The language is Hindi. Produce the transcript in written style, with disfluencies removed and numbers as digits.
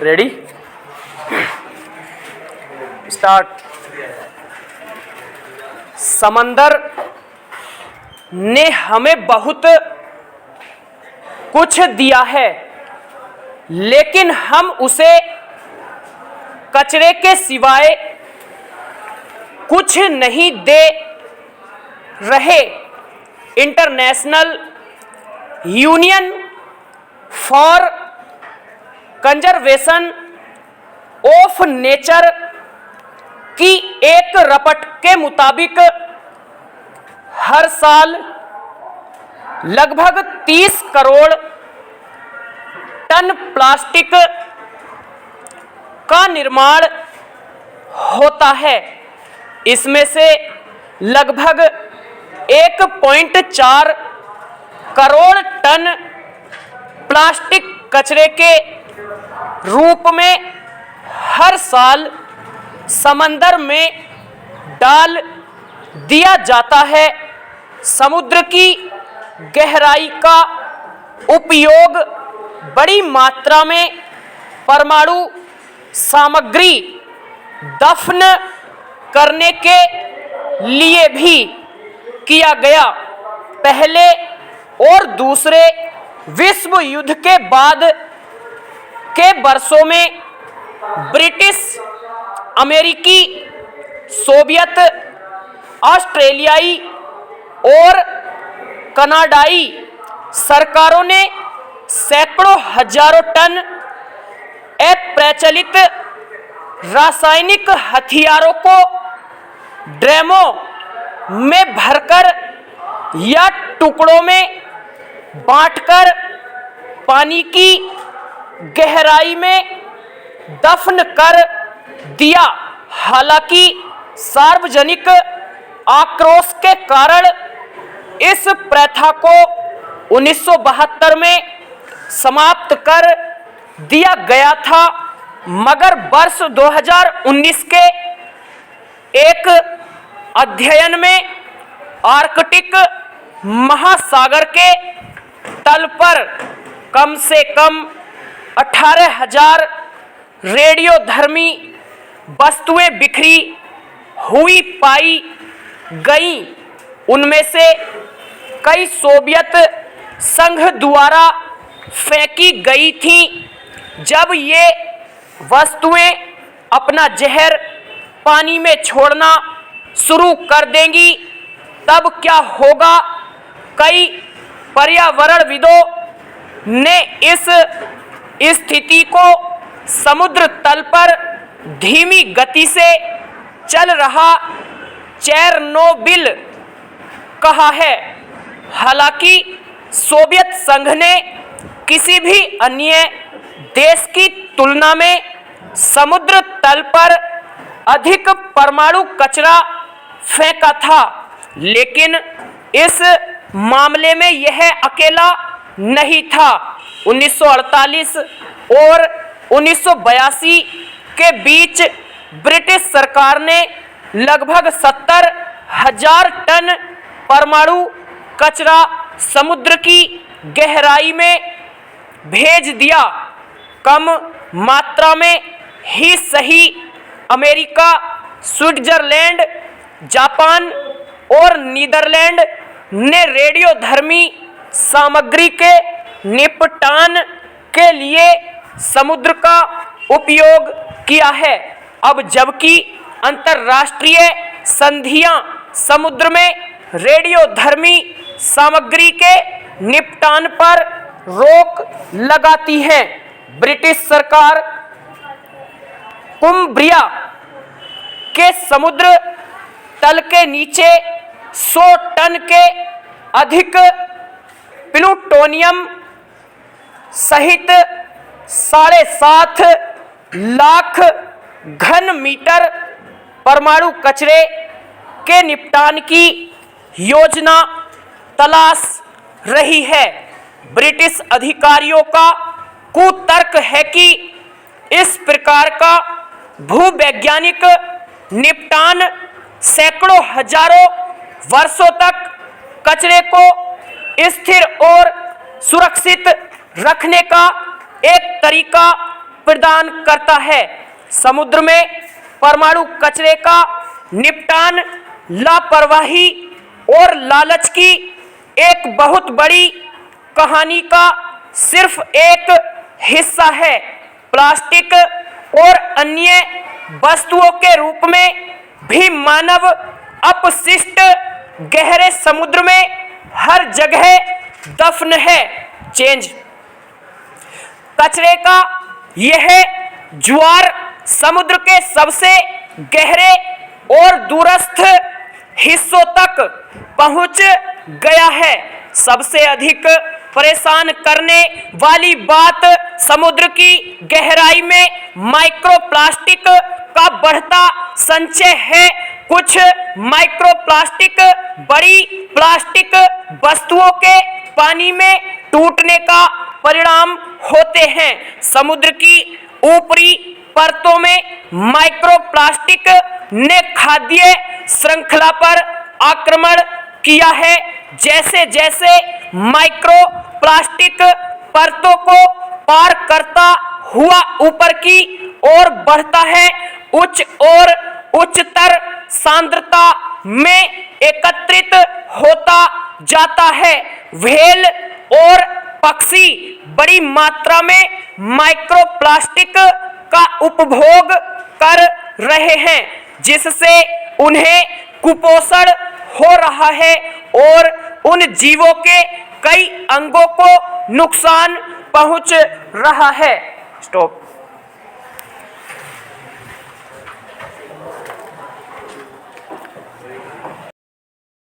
Ready, start. समंदर ने हमें बहुत कुछ दिया है, लेकिन हम उसे कचरे के सिवाय कुछ नहीं दे रहे। International union for conservation of nature की एक रिपोर्ट के मुताबिक हर साल लगभग 30 करोड़ टन प्लास्टिक का निर्माण होता है। इसमें से लगभग 1.4 करोड़ टन प्लास्टिक कचरे के रूप में हर साल समंदर में डाल दिया जाता है। समुद्र की गहराई का उपयोग बड़ी मात्रा में परमाणु सामग्री दफन करने के लिए भी किया गया। पहले और दूसरे विश्व युद्ध के बाद के वर्षों में ब्रिटिश, अमेरिकी, सोवियत, ऑस्ट्रेलियाई और कनाडाई सरकारों ने सैकड़ों हजारों टन अप्रचलित रासायनिक हथियारों को ड्रमों में भरकर या टुकड़ों में बांटकर पानी की गहराई में दफन कर दिया। हालांकि सार्वजनिक आक्रोश के कारण इस प्रथा को 1972 में समाप्त कर दिया गया था, मगर वर्ष 2019 के एक अध्ययन में आर्कटिक महासागर के तल पर कम से कम 18,000 रेडियोधर्मी वस्तुएं बिखरी हुई पाई गईं। उनमें से कई सोवियत संघ द्वारा फेंकी गई थीं। जब ये वस्तुएं अपना जहर पानी में छोड़ना शुरू कर देंगी तब क्या होगा? कई पर्यावरणविदों ने इस स्थिति को समुद्र तल पर धीमी गति से चल रहा चेरनोबिल कहा है। हालांकि सोवियत संघ ने किसी भी अन्य देश की तुलना में समुद्र तल पर अधिक परमाणु कचरा फेंका था, लेकिन इस मामले में यह अकेला नहीं था। 1948 और 1982 के बीच ब्रिटिश सरकार ने लगभग 70,000 टन परमाणु कचरा समुद्र की गहराई में भेज दिया। कम मात्रा में ही सही, अमेरिका, स्विट्जरलैंड, जापान और नीदरलैंड ने रेडियोधर्मी सामग्री के निपटान के लिए समुद्र का उपयोग किया है। अब जबकि अंतर्राष्ट्रीय संधियां समुद्र में रेडियोधर्मी सामग्री के निपटान पर रोक लगाती है, ब्रिटिश सरकार कुम्ब्रिया के समुद्र तल के नीचे 100 टन के अधिक प्लूटोनियम सहित 7.5 लाख घन मीटर परमाणु कचरे के निपटान की योजना तलाश रही है। ब्रिटिश अधिकारियों का कुतर्क है कि इस प्रकार का भूवैज्ञानिक निपटान सैकड़ों हजारों वर्षों तक कचरे को स्थिर और सुरक्षित रखने का एक तरीका प्रदान करता है। समुद्र में परमाणु कचरे का निपटान लापरवाही और लालच की एक बहुत बड़ी कहानी का सिर्फ एक हिस्सा है। प्लास्टिक और अन्य वस्तुओं के रूप में भी मानव अपशिष्ट गहरे समुद्र में हर जगह दफन है। चेंज कचरे का यह ज्वार समुद्र के सबसे गहरे और दूरस्थ हिस्सों तक पहुंच गया है। सबसे अधिक परेशान करने वाली बात समुद्र की गहराई में माइक्रोप्लास्टिक का बढ़ता संचय है। कुछ माइक्रोप्लास्टिक बड़ी प्लास्टिक वस्तुओं के पानी में टूटने का परिणाम होते हैं। समुद्र की ऊपरी परतों में माइक्रोप्लास्टिक ने खाद्य श्रृंखला पर आक्रमण किया है। जैसे जैसे माइक्रोप्लास्टिक परतों को पार करता हुआ ऊपर की ओर बढ़ता है, उच्च और उच्चतर सांद्रता में एकत्रित होता जाता है। व्हेल और पक्षी बड़ी मात्रा में माइक्रोप्लास्टिक का उपभोग कर रहे हैं, जिससे उन्हें कुपोषण हो रहा है और उन जीवों के कई अंगों को नुकसान पहुंच रहा है। स्टॉप।